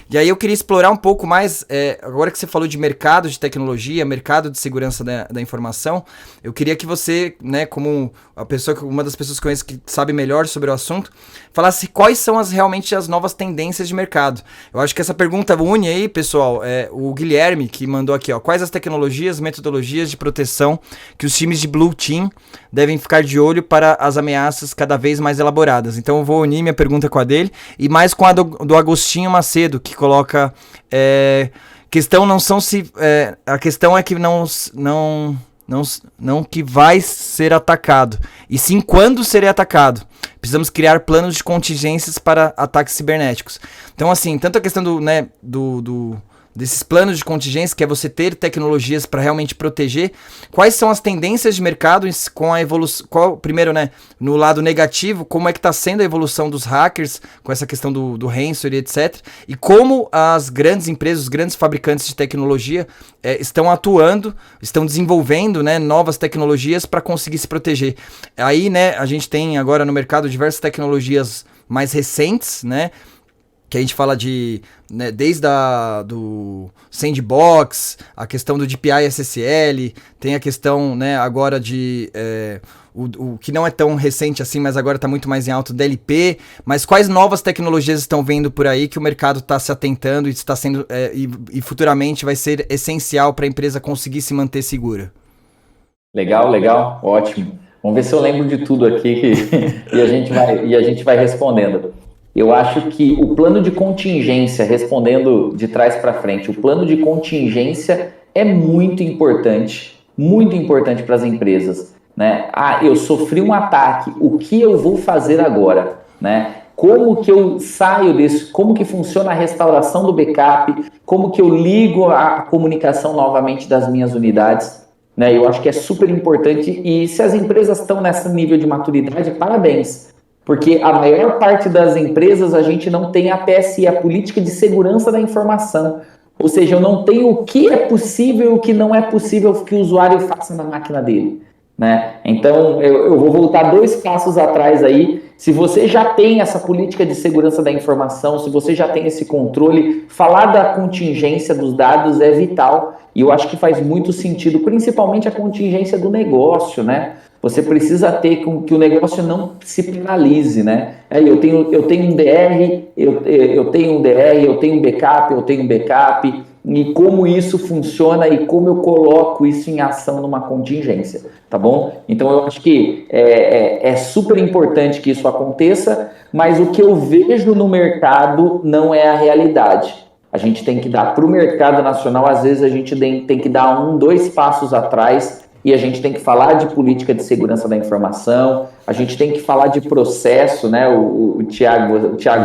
E aí eu queria explorar um pouco mais, agora que você falou de mercado de tecnologia, mercado de segurança da informação, eu queria que você, né, como uma das pessoas que eu conheço que sabe melhor sobre o assunto, falasse quais são realmente as novas tendências de mercado. Eu acho que essa pergunta une aí, pessoal, o Guilherme que mandou aqui, ó, quais as tecnologias, metodologias de proteção que os times de Blue Team devem ficar de olho para as ameaças cada vez mais elaboradas. Então eu vou unir minha pergunta com a dele e mais com a do Agostinho Macedo, que coloca questão não são se a questão é que não que vai ser atacado, e sim quando será atacado. Precisamos criar planos de contingências para ataques cibernéticos. Então, assim, tanto a questão desses planos de contingência, que é você ter tecnologias para realmente proteger, quais são as tendências de mercado com a evolução, primeiro, né, no lado negativo, como é que está sendo a evolução dos hackers, com essa questão do ransomware, etc. E como as grandes empresas, os grandes fabricantes de tecnologia estão atuando, estão desenvolvendo, né, novas tecnologias para conseguir se proteger. Aí, né, a gente tem agora no mercado diversas tecnologias mais recentes, né, que a gente fala de, né, desde do Sandbox, a questão do DPI SSL, tem a questão, né, agora de o que não é tão recente assim, mas agora está muito mais em alta, DLP. Mas quais novas tecnologias estão vendo por aí que o mercado está se atentando e está sendo e futuramente vai ser essencial para a empresa conseguir se manter segura? Legal, ótimo. Vamos ver se eu lembro de tudo aqui e a gente vai respondendo. Eu acho que o plano de contingência, respondendo de trás para frente, o plano de contingência é muito importante para as empresas, né? Eu sofri um ataque, o que eu vou fazer agora, né? Como que eu saio disso? Como que funciona a restauração do backup? Como que eu ligo a comunicação novamente das minhas unidades? Né? Eu acho que é super importante, e se as empresas estão nesse nível de maturidade, parabéns. Porque a maior parte das empresas a gente não tem a PSI, a Política de Segurança da Informação. Ou seja, eu não tenho o que é possível e o que não é possível que o usuário faça na máquina dele, né? Então, eu vou voltar 2 passos atrás aí. Se você já tem essa política de segurança da informação, se você já tem esse controle, falar da contingência dos dados é vital. E eu acho que faz muito sentido, principalmente a contingência do negócio, né? Você precisa ter que o negócio não se penalize, né? Eu tenho um DR, eu tenho um backup, eu tenho um backup, e como isso funciona e como eu coloco isso em ação numa contingência, tá bom? Então eu acho que é super importante que isso aconteça, mas o que eu vejo no mercado não é a realidade. A gente tem que dar para o mercado nacional, às vezes a gente tem que dar 2 passos atrás, e a gente tem que falar de política de segurança da informação, a gente tem que falar de processo, né? O Thiago,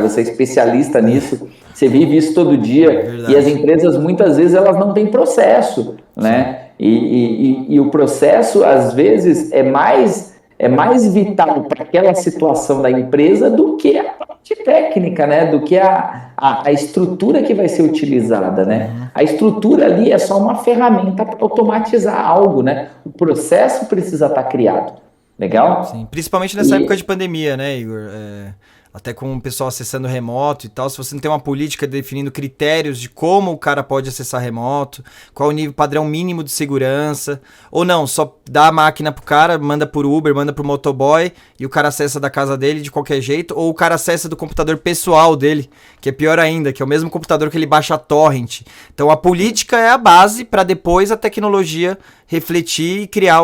você é especialista nisso, você vive isso todo dia, e as empresas muitas vezes elas não têm processo, né? E o processo às vezes é mais vital para aquela situação da empresa do que a parte técnica, né? Do que a estrutura que vai ser utilizada, né? A estrutura ali é só uma ferramenta para automatizar algo, né? O processo precisa estar criado. Legal? Sim, principalmente nessa época de pandemia, né, Igor? Até com o pessoal acessando remoto e tal, se você não tem uma política definindo critérios de como o cara pode acessar remoto, qual o nível padrão mínimo de segurança, ou não, só dá a máquina pro cara, manda por Uber, manda pro motoboy, e o cara acessa da casa dele de qualquer jeito, ou o cara acessa do computador pessoal dele, que é pior ainda, que é o mesmo computador que ele baixa a torrent. Então a política é a base para depois a tecnologia refletir e criar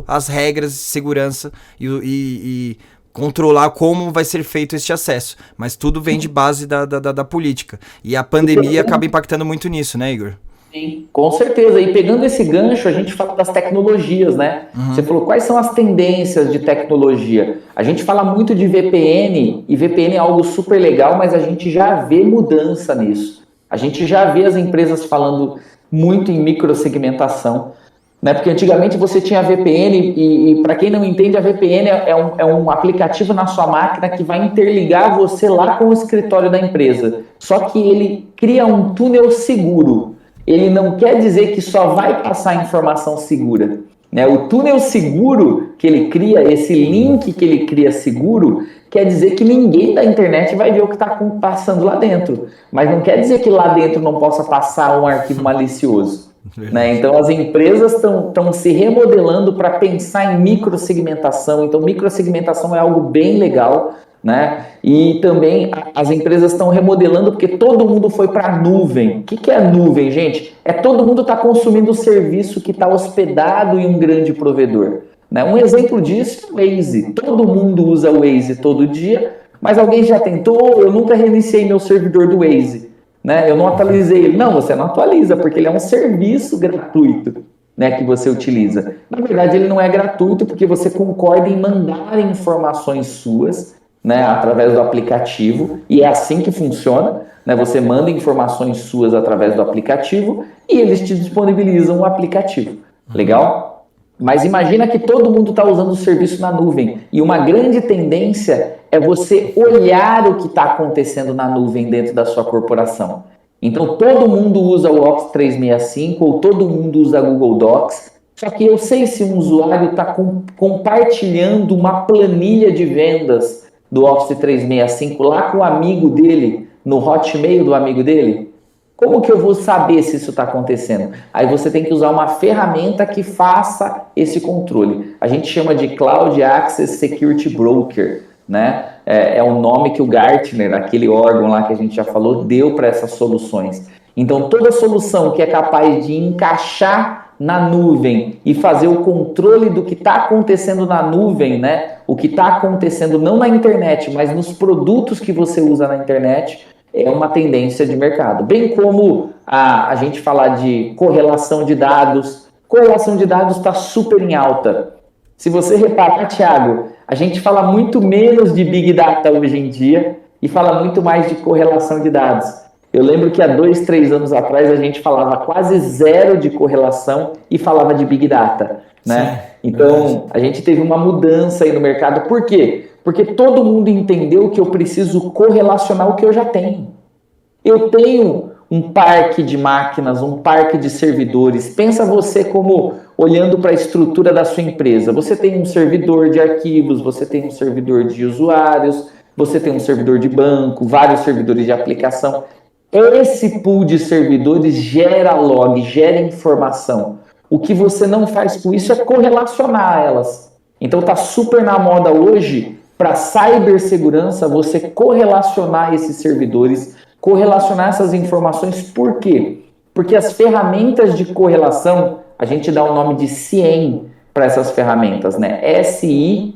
as regras de segurança e controlar como vai ser feito este acesso. Mas tudo vem de base da política. E a pandemia acaba impactando muito nisso, né, Igor? Sim, com certeza. E pegando esse gancho, a gente fala das tecnologias, né? Você falou, quais são as tendências de tecnologia? A gente fala muito de VPN, e VPN é algo super legal, mas a gente já vê mudança nisso. A gente já vê as empresas falando muito em microsegmentação, né? Porque antigamente você tinha VPN e para quem não entende, a VPN é um aplicativo na sua máquina que vai interligar você lá com o escritório da empresa. Só que ele cria um túnel seguro. Ele não quer dizer que só vai passar informação segura. né? O túnel seguro que ele cria, esse link que ele cria seguro, quer dizer que ninguém da internet vai ver o que está passando lá dentro. Mas não quer dizer que lá dentro não possa passar um arquivo malicioso. Né? Então as empresas estão se remodelando para pensar em microsegmentação. Então microsegmentação é algo bem legal, né? E também as empresas estão remodelando porque todo mundo foi para a nuvem. O que é a nuvem, gente? É todo mundo está consumindo o serviço que está hospedado em um grande provedor. Né? Um exemplo disso é o Waze. Todo mundo usa o Waze todo dia, mas alguém já tentou? Eu nunca reiniciei meu servidor do Waze. Né? Eu não atualizei ele. Não, você não atualiza, porque ele é um serviço gratuito, né, que você utiliza. Na verdade, ele não é gratuito porque você concorda em mandar informações suas, né, através do aplicativo, e é assim que funciona. Né? Você manda informações suas através do aplicativo e eles te disponibilizam o aplicativo. Legal? Mas imagina que todo mundo está usando o serviço na nuvem e uma grande tendência é você olhar o que está acontecendo na nuvem dentro da sua corporação. Então todo mundo usa o Office 365 ou todo mundo usa Google Docs, só que eu sei se um usuário está compartilhando uma planilha de vendas do Office 365 lá com o amigo dele, no Hotmail do amigo dele. Como que eu vou saber se isso está acontecendo? Aí você tem que usar uma ferramenta que faça esse controle. A gente chama de Cloud Access Security Broker, né? É o nome que o Gartner, aquele órgão lá que a gente já falou, deu para essas soluções. Então, toda solução que é capaz de encaixar na nuvem e fazer o controle do que está acontecendo na nuvem, né? O que está acontecendo não na internet, mas nos produtos que você usa na internet, é uma tendência de mercado. Bem como a gente falar de correlação de dados. Correlação de dados está super em alta. Se você reparar, Thiago, a gente fala muito menos de Big Data hoje em dia e fala muito mais de correlação de dados. Eu lembro que há 2, 3 anos atrás a gente falava quase zero de correlação e falava de Big Data, né? Sim, então, a gente teve uma mudança aí no mercado. Por quê? Porque todo mundo entendeu que eu preciso correlacionar o que eu já tenho. Eu tenho um parque de máquinas, um parque de servidores. Pensa você como olhando para a estrutura da sua empresa. Você tem um servidor de arquivos, você tem um servidor de usuários, você tem um servidor de banco, vários servidores de aplicação. Esse pool de servidores gera log, gera informação. O que você não faz com isso é correlacionar elas. Então está super na moda hoje, para cibersegurança, você correlacionar esses servidores, correlacionar essas informações. Por quê? Porque as ferramentas de correlação, a gente dá o nome de SIEM para essas ferramentas, né? S-I-E-M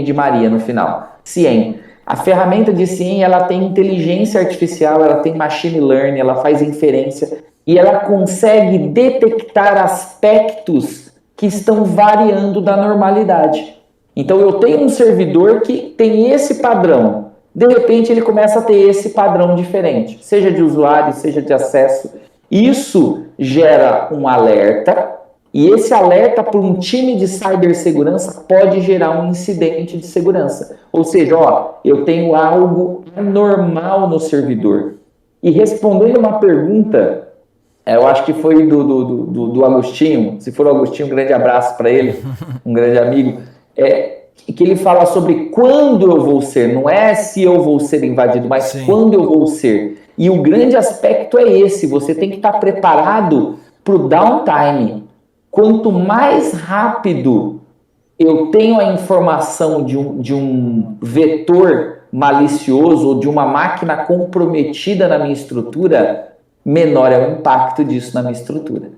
de Maria no final. SIEM. A ferramenta de SIEM, ela tem inteligência artificial, ela tem machine learning, ela faz inferência e ela consegue detectar aspectos que estão variando da normalidade. Então eu tenho um servidor que tem esse padrão. De repente ele começa a ter esse padrão diferente, seja de usuário, seja de acesso. Isso gera um alerta, e esse alerta para um time de cibersegurança pode gerar um incidente de segurança. Ou seja, eu tenho algo anormal no servidor. E respondendo uma pergunta, eu acho que foi do Agostinho, se for o Agostinho, um grande abraço para ele, um grande amigo, que ele fala sobre quando eu vou ser, não é se eu vou ser invadido, mas sim, quando eu vou ser. E o grande aspecto é esse, você tem que estar preparado para o downtime. Quanto mais rápido eu tenho a informação de um vetor malicioso ou de uma máquina comprometida na minha estrutura, menor é o impacto disso na minha estrutura.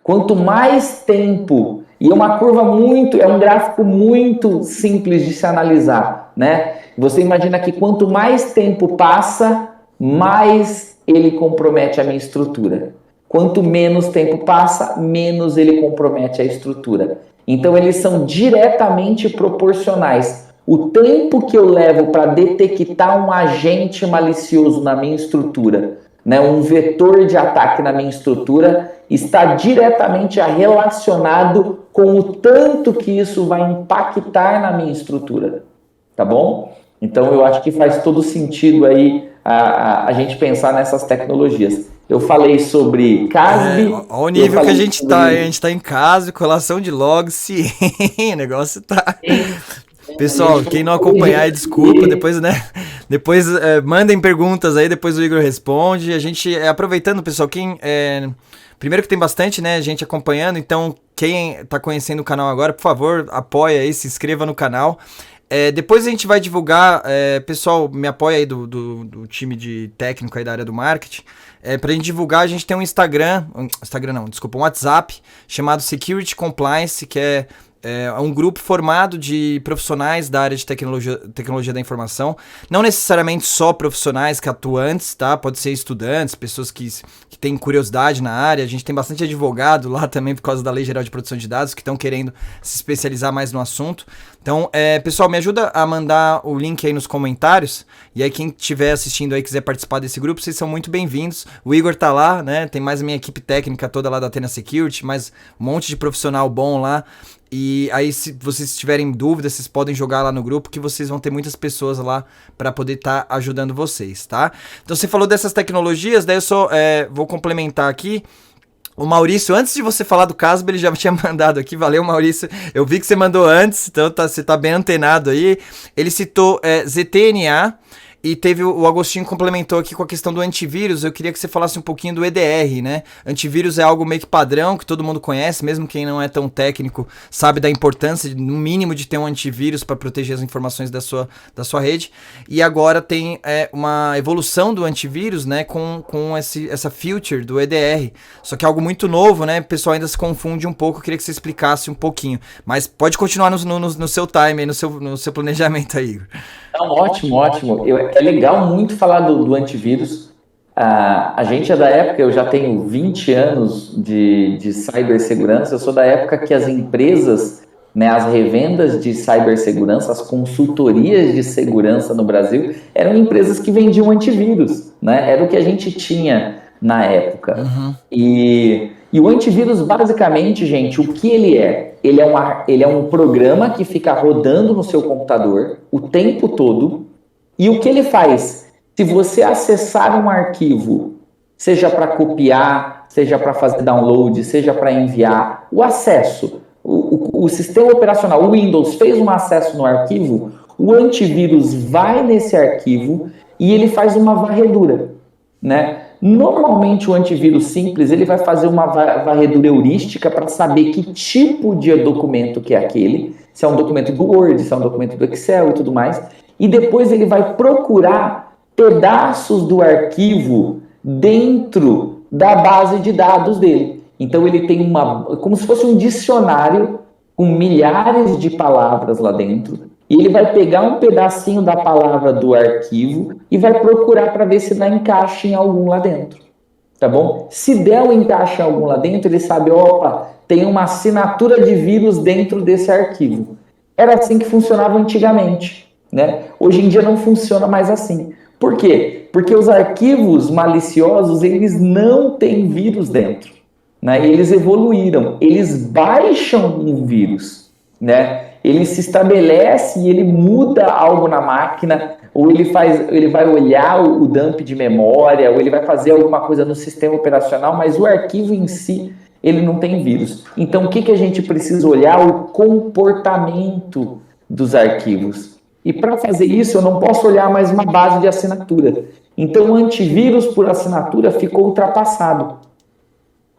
Quanto mais tempo, e é uma curva é um gráfico muito simples de se analisar, né? Você imagina que quanto mais tempo passa, mais ele compromete a minha estrutura. Quanto menos tempo passa, menos ele compromete a estrutura. Então eles são diretamente proporcionais. O tempo que eu levo para detectar um agente malicioso na minha estrutura, né, um vetor de ataque na minha estrutura, está diretamente relacionado com o tanto que isso vai impactar na minha estrutura, tá bom? Então eu acho que faz todo sentido aí a gente pensar nessas tecnologias. Eu falei sobre CASB. Olha o nível que a gente tá, a gente tá em casa, colação de logs, sim, o negócio tá... Pessoal, quem não acompanhar, desculpa, depois, né, depois mandem perguntas aí, depois o Igor responde. A gente, aproveitando, pessoal, primeiro que tem bastante, né, gente acompanhando, então quem tá conhecendo o canal agora, por favor, apoia aí, se inscreva no canal. Depois a gente vai divulgar, pessoal, me apoia aí do time de técnico aí da área do marketing. Pra gente divulgar, a gente tem um um WhatsApp chamado Security Compliance, que é um grupo formado de profissionais da área de tecnologia da informação, não necessariamente só profissionais que atuantes, tá? Pode ser estudantes, pessoas que têm curiosidade na área. A gente tem bastante advogado lá também por causa da Lei Geral de Proteção de Dados que estão querendo se especializar mais no assunto. Então, pessoal, me ajuda a mandar o link aí nos comentários, e aí quem estiver assistindo aí quiser participar desse grupo, vocês são muito bem-vindos. O Igor tá lá, né? Tem mais a minha equipe técnica toda lá da Athena Security, mais um monte de profissional bom lá. E aí, se vocês tiverem dúvidas, vocês podem jogar lá no grupo, que vocês vão ter muitas pessoas lá para poder estar ajudando vocês, tá? Então, você falou dessas tecnologias, daí eu só vou complementar aqui. O Maurício, antes de você falar do CASB, ele já tinha mandado aqui. Valeu, Maurício. Eu vi que você mandou antes, então você tá bem antenado aí. Ele citou ZTNA. E o Agostinho complementou aqui com a questão do antivírus. Eu queria que você falasse um pouquinho do EDR, né? Antivírus é algo meio que padrão, que todo mundo conhece, mesmo quem não é tão técnico sabe da importância, no mínimo, de ter um antivírus para proteger as informações da sua rede. E agora tem uma evolução do antivírus, né? Com essa feature do EDR. Só que é algo muito novo, né? O pessoal ainda se confunde um pouco. Eu queria que você explicasse um pouquinho. Mas pode continuar no seu time, no seu planejamento aí, Igor. Não, ótimo. É legal muito falar do antivírus. A gente é da época, eu já tenho 20 anos de cibersegurança, eu sou da época que as empresas, né, as revendas de cibersegurança, as consultorias de segurança no Brasil, eram empresas que vendiam antivírus, né? Era o que a gente tinha na época. Uhum. E o antivírus, basicamente, gente, o que ele é? Ele é um programa que fica rodando no seu computador o tempo todo. E o que ele faz? Se você acessar um arquivo, seja para copiar, seja para fazer download, seja para enviar, o acesso, o sistema operacional, o Windows fez um acesso no arquivo, o antivírus vai nesse arquivo e ele faz uma varredura, né? Normalmente o antivírus simples ele vai fazer uma varredura heurística para saber que tipo de documento que é aquele, se é um documento do Word, se é um documento do Excel e tudo mais, e depois ele vai procurar pedaços do arquivo dentro da base de dados dele. Então ele tem como se fosse um dicionário com milhares de palavras lá dentro, e ele vai pegar um pedacinho da palavra do arquivo e vai procurar para ver se dá encaixe em algum lá dentro, tá bom? Se der um encaixe em algum lá dentro, ele sabe, opa, tem uma assinatura de vírus dentro desse arquivo. Era assim que funcionava antigamente, né? Hoje em dia não funciona mais assim. Por quê? Porque os arquivos maliciosos, eles não têm vírus dentro, né? Eles evoluíram, eles baixam um vírus, né? Ele se estabelece e ele muda algo na máquina, ou ele vai olhar o dump de memória, ou ele vai fazer alguma coisa no sistema operacional, mas o arquivo em si, ele não tem vírus. Então, o que a gente precisa olhar? O comportamento dos arquivos. E para fazer isso, eu não posso olhar mais uma base de assinatura. Então, o antivírus por assinatura ficou ultrapassado.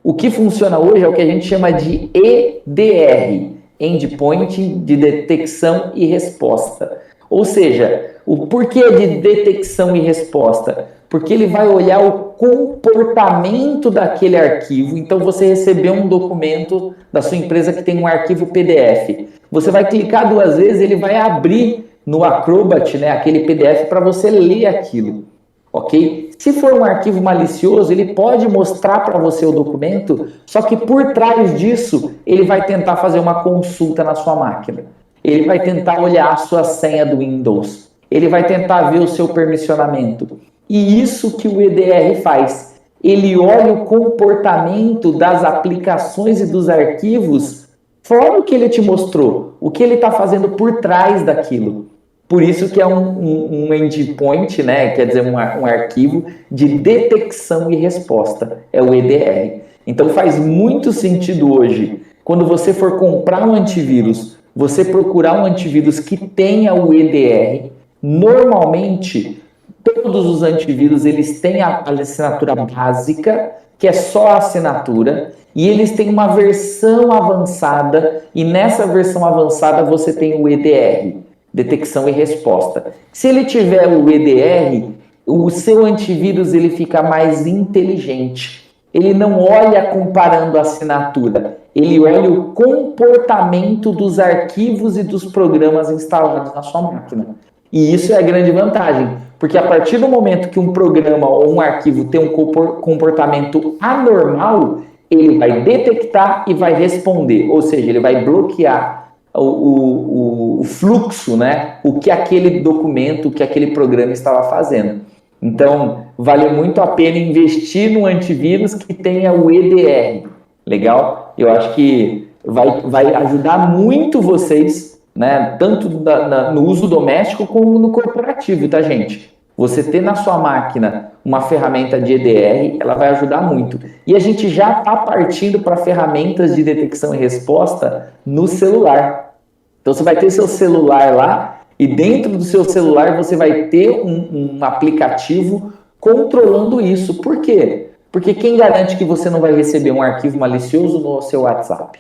O que funciona hoje é o que a gente chama de EDR, Endpoint de detecção e resposta. Ou seja, o porquê de detecção e resposta? Porque ele vai olhar o comportamento daquele arquivo. Então, você recebeu um documento da sua empresa que tem um arquivo PDF. Você vai clicar 2 vezes, ele vai abrir no Acrobat, né, aquele PDF para você ler aquilo. Ok? Se for um arquivo malicioso, ele pode mostrar para você o documento, só que por trás disso, ele vai tentar fazer uma consulta na sua máquina. Ele vai tentar olhar a sua senha do Windows. Ele vai tentar ver o seu permissionamento. E isso que o EDR faz. Ele olha o comportamento das aplicações e dos arquivos fora o que ele te mostrou, o que ele está fazendo por trás daquilo. Por isso que é um endpoint, né? Quer dizer, um arquivo de detecção e resposta, é o EDR. Então faz muito sentido hoje, quando você for comprar um antivírus, você procurar um antivírus que tenha o EDR. Normalmente, todos os antivírus eles têm a assinatura básica, que é só a assinatura, e eles têm uma versão avançada, e nessa versão avançada você tem o EDR, detecção e resposta. Se ele tiver o EDR, o seu antivírus ele fica mais inteligente. Ele não olha comparando a assinatura, ele olha o comportamento dos arquivos e dos programas instalados na sua máquina. E isso é a grande vantagem, porque a partir do momento que um programa ou um arquivo tem um comportamento anormal, ele vai detectar e vai responder, ou seja, ele vai bloquear o fluxo, né? O que aquele documento, o que aquele programa estava fazendo. Então, vale muito a pena investir no antivírus que tenha o EDR. Legal? Eu acho que vai ajudar muito vocês, né? Tanto no uso doméstico como no corporativo, tá, gente? Você ter na sua máquina uma ferramenta de EDR, ela vai ajudar muito. E a gente já está partindo para ferramentas de detecção e resposta no celular. Então, você vai ter seu celular lá, e dentro do seu celular você vai ter um aplicativo controlando isso. Por quê? Porque quem garante que você não vai receber um arquivo malicioso no seu WhatsApp?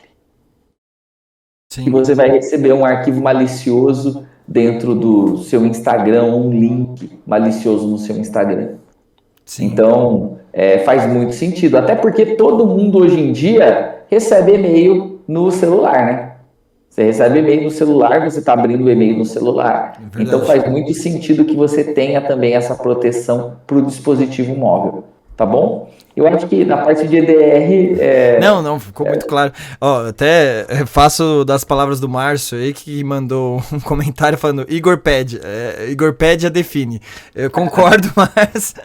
Sim. Que você vai receber um arquivo malicioso dentro do seu Instagram, um link malicioso no seu Instagram. Sim. Então, faz muito sentido. Até porque todo mundo hoje em dia recebe e-mail no celular, né? Você recebe e-mail no celular, você está abrindo o e-mail no celular. Então faz muito sentido que você tenha também essa proteção para o dispositivo móvel. Tá bom? Eu acho que na parte de EDR... Não, ficou muito claro. Ó, até faço das palavras do Márcio aí, que mandou um comentário falando Igorpedia define. Eu concordo, mas...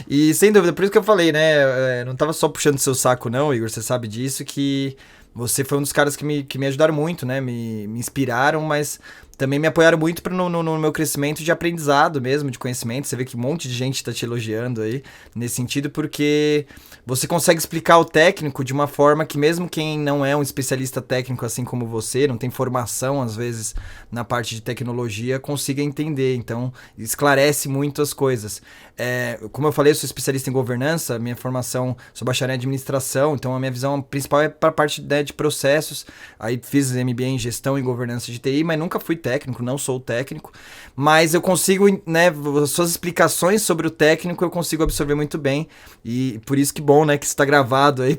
E sem dúvida, por isso que eu falei, né? Não tava só puxando seu saco não, Igor, você sabe disso, que... Você foi um dos caras que me ajudaram muito, né? Me inspiraram, mas também me apoiaram muito no meu crescimento de aprendizado mesmo, de conhecimento. Você vê que um monte de gente está te elogiando aí nesse sentido, porque você consegue explicar o técnico de uma forma que mesmo quem não é um especialista técnico assim como você, não tem formação às vezes na parte de tecnologia, consiga entender. Então, esclarece muito as coisas. Como eu falei, eu sou especialista em governança, minha formação, sou bacharel em administração, então a minha visão principal é para a parte de processos. Aí fiz MBA em gestão e governança de TI, mas nunca fui técnico, não sou técnico, mas eu consigo, né, suas explicações sobre o técnico eu consigo absorver muito bem, e por isso que bom, né, que isso tá gravado aí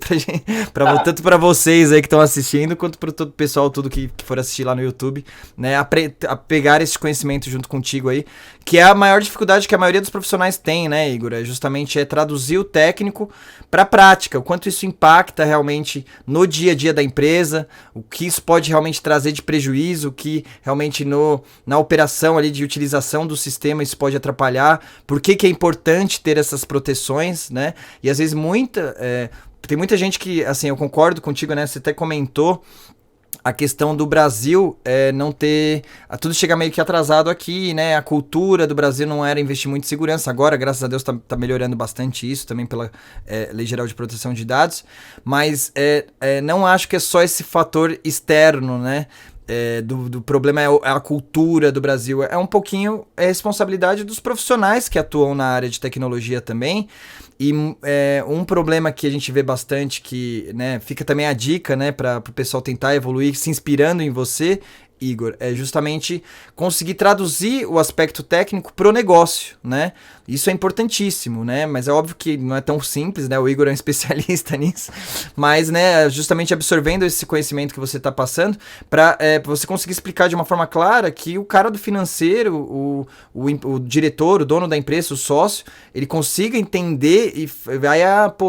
tanto para vocês aí que estão assistindo, quanto para todo o pessoal, tudo que for assistir lá no YouTube, né, a pegar esse conhecimento junto contigo aí, que é a maior dificuldade que a maioria dos profissionais tem, né, Igor, justamente traduzir o técnico para a prática, o quanto isso impacta realmente no dia a dia da empresa, o que isso pode realmente trazer de prejuízo, o que realmente na operação ali de utilização do sistema isso pode atrapalhar, por que é importante ter essas proteções, né? E às vezes tem muita gente que, assim, eu concordo contigo, né? Você até comentou a questão do Brasil não ter... Tudo chega meio que atrasado aqui, né? A cultura do Brasil não era investir muito em segurança. Agora, graças a Deus, tá melhorando bastante isso, também pela Lei Geral de Proteção de Dados. Mas não acho que é só esse fator externo, né? Do problema é a cultura do Brasil. É um pouquinho a responsabilidade dos profissionais que atuam na área de tecnologia também. E um problema que a gente vê bastante, que, né, fica também a dica, né, para o pessoal tentar evoluir se inspirando em você, Igor, é justamente conseguir traduzir o aspecto técnico pro negócio, né? Isso é importantíssimo, né? Mas é óbvio que não é tão simples, né? O Igor é um especialista nisso, mas, né, justamente absorvendo esse conhecimento que você está passando para você conseguir explicar de uma forma clara que o cara do financeiro, o diretor, o dono da empresa, o sócio, ele consiga entender e vai,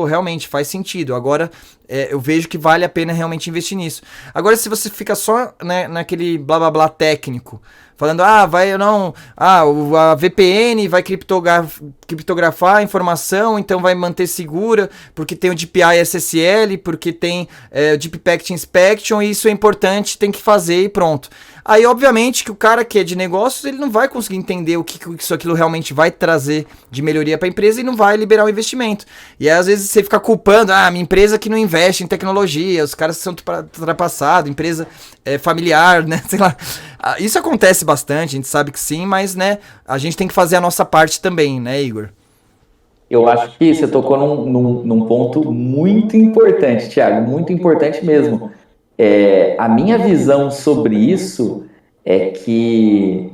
realmente faz sentido. Agora, eu vejo que vale a pena realmente investir nisso. Agora, se você fica só, né, naquele blá blá blá técnico, falando, a VPN vai criptografar a informação, então vai manter segura, porque tem o DPI SSL, porque tem o Deep Packet Inspection, e isso é importante, tem que fazer e pronto. Aí, obviamente, que o cara que é de negócios, ele não vai conseguir entender o que aquilo realmente vai trazer de melhoria para a empresa e não vai liberar o investimento. E aí, às vezes, você fica culpando, minha empresa que não investe em tecnologia, os caras são ultrapassados, empresa familiar, né, sei lá. Isso acontece bastante, a gente sabe que sim, mas, né, a gente tem que fazer a nossa parte também, né, Igor? Eu acho que você tocou num ponto muito importante, Thiago, muito importante mesmo. A minha visão sobre isso é que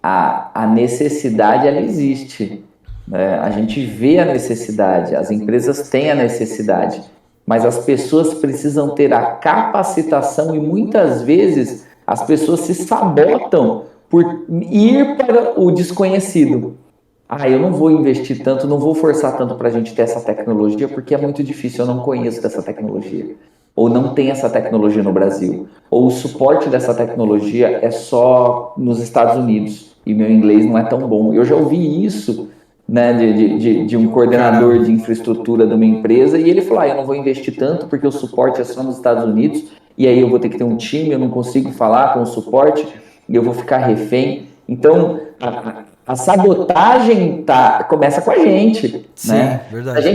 a necessidade ela existe, né? A gente vê a necessidade, as empresas têm a necessidade, mas as pessoas precisam ter a capacitação e muitas vezes as pessoas se sabotam por ir para o desconhecido. Eu não vou investir tanto, não vou forçar tanto para a gente ter essa tecnologia porque é muito difícil, eu não conheço dessa tecnologia. Ou não tem essa tecnologia no Brasil, ou o suporte dessa tecnologia é só nos Estados Unidos, e meu inglês não é tão bom. Eu já ouvi isso, né, de um coordenador de infraestrutura de uma empresa, e ele falou, eu não vou investir tanto porque o suporte é só nos Estados Unidos, e aí eu vou ter que ter um time, eu não consigo falar com o suporte, e eu vou ficar refém. Então, a sabotagem começa com a gente. Sim, né? Verdade. Se a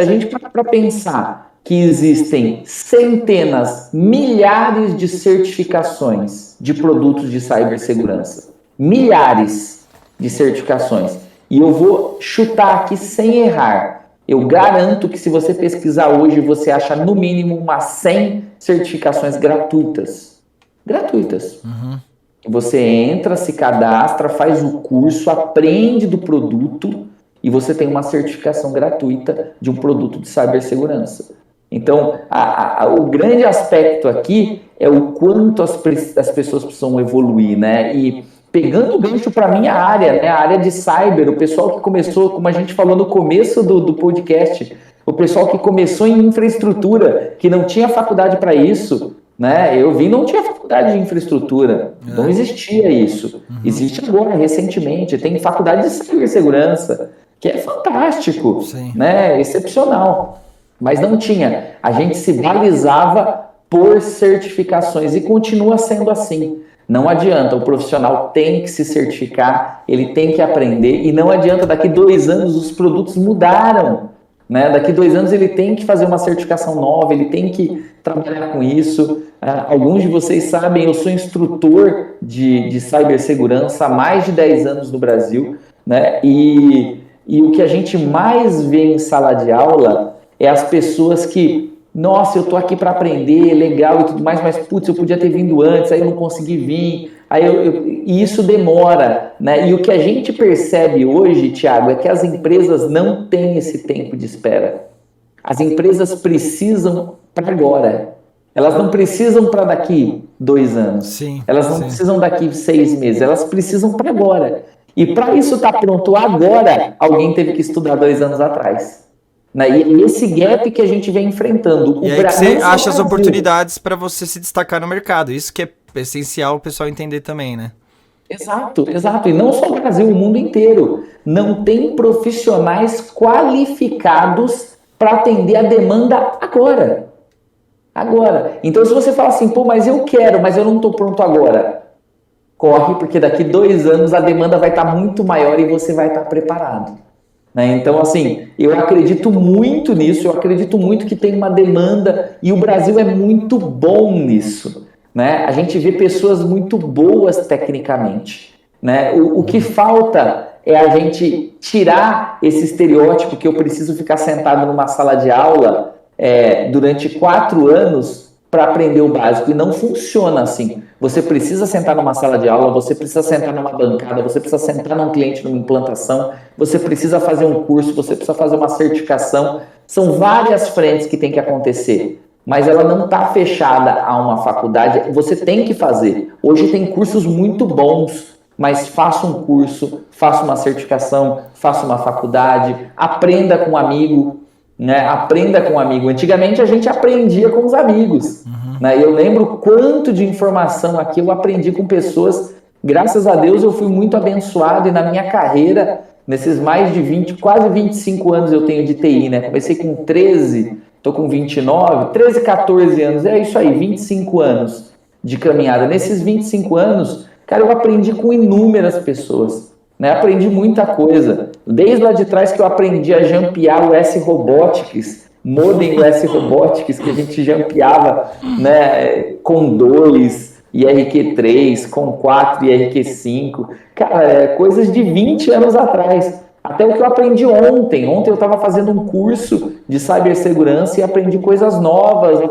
gente parar para pensar que existem centenas, milhares de certificações de produtos de cibersegurança. Milhares de certificações. E eu vou chutar aqui sem errar. Eu garanto que se você pesquisar hoje, você acha no mínimo umas 100 certificações gratuitas. Gratuitas. Uhum. Você entra, se cadastra, faz o curso, aprende do produto e você tem uma certificação gratuita de um produto de cibersegurança. Então, o grande aspecto aqui é o quanto as pessoas precisam evoluir, né? E pegando o gancho para a minha área, né? A área de cyber, o pessoal que começou, como a gente falou no começo do podcast, o pessoal que começou em infraestrutura, que não tinha faculdade para isso, né? Eu vi, não tinha faculdade de infraestrutura, não existia isso. Existe agora, recentemente, tem faculdade de cibersegurança, que é fantástico, né? Excepcional. Mas não tinha. A gente se balizava por certificações e continua sendo assim. Não adianta, o profissional tem que se certificar, ele tem que aprender e não adianta, daqui 2 anos os produtos mudaram. Né? Daqui 2 anos ele tem que fazer uma certificação nova, ele tem que trabalhar com isso. Alguns de vocês sabem, eu sou instrutor de cibersegurança há mais de 10 anos no Brasil, né? E o que a gente mais vê em sala de aula é as pessoas que, nossa, eu tô aqui para aprender, legal e tudo mais, mas putz, eu podia ter vindo antes, aí eu não consegui vir, e isso demora, né? E o que a gente percebe hoje, Thiago, é que as empresas não têm esse tempo de espera. As empresas precisam para agora. Elas não precisam para daqui 2 anos. Elas não precisam daqui 6 meses. Elas precisam para agora. E para isso estar pronto agora, alguém teve que estudar 2 anos atrás. Né? E esse gap que a gente vem enfrentando. E aí que você acha as oportunidades para você se destacar no mercado. Isso que é essencial o pessoal entender também, né? Exato. E não só o Brasil, o mundo inteiro. Não tem profissionais qualificados para atender a demanda agora. Então, se você fala assim, mas eu quero, mas eu não estou pronto agora. Corre, porque daqui 2 anos a demanda vai estar muito maior e você vai estar preparado. Né? Então, assim, eu acredito muito nisso, eu acredito muito que tem uma demanda e o Brasil é muito bom nisso. Né? A gente vê pessoas muito boas tecnicamente. Né? O que falta é a gente tirar esse estereótipo que eu preciso ficar sentado numa sala de aula durante 4 anos para aprender o básico. E não funciona assim. Você precisa sentar numa sala de aula, você precisa sentar numa bancada, você precisa sentar num cliente numa implantação, você precisa fazer um curso, você precisa fazer uma certificação. São várias frentes que tem que acontecer. Mas ela não está fechada a uma faculdade, você tem que fazer. Hoje tem cursos muito bons, mas faça um curso, faça uma certificação, faça uma faculdade, aprenda com um amigo, né? Aprenda com um amigo. Antigamente a gente aprendia com os amigos. Né? Eu lembro quanto de informação aqui eu aprendi com pessoas Graças a Deus eu fui muito abençoado e na minha carreira, nesses mais de 20, quase 25 anos eu tenho de TI, né? Comecei com 13, tô com 29, 13, 14 anos, é isso aí, 25 anos de caminhada. Nesses 25 anos, cara, eu aprendi com inúmeras pessoas, né? Aprendi muita coisa. Desde lá de trás que eu aprendi a jampear o S-Robotics, modem US Robotics, que a gente jampeava, né, com 2 IRQ3, com 4 IRQ5. Cara, coisas de 20 anos atrás. Até o que eu aprendi ontem. Ontem eu estava fazendo um curso de cibersegurança e aprendi coisas novas.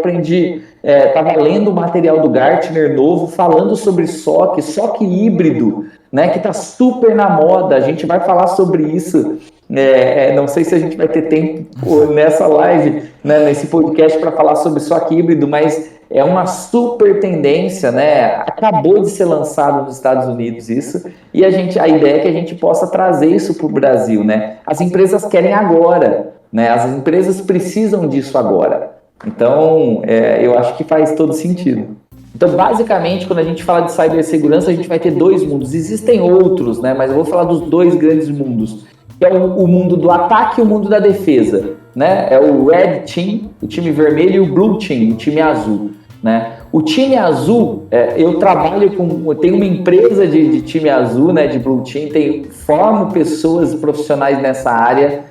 Estava lendo o material do Gartner novo, falando sobre SOC híbrido, né, que está super na moda. A gente vai falar sobre isso. Não sei se a gente vai ter tempo nessa live, né, nesse podcast, para falar sobre SOC híbrido, mas é uma super tendência, né? Acabou de ser lançado nos Estados Unidos isso, e a ideia é que a gente possa trazer isso para o Brasil, né? As empresas querem agora, né? As empresas precisam disso agora. Então, eu acho que faz todo sentido. Então, basicamente, quando a gente fala de cibersegurança, a gente vai ter dois mundos. Existem outros, né? Mas eu vou falar dos dois grandes mundos, que é o mundo do ataque e o mundo da defesa, né? É o Red Team, o time vermelho, e o Blue Team, o time azul, né? O time azul, eu tenho uma empresa de time azul, né? De Blue Team, formo pessoas profissionais nessa área,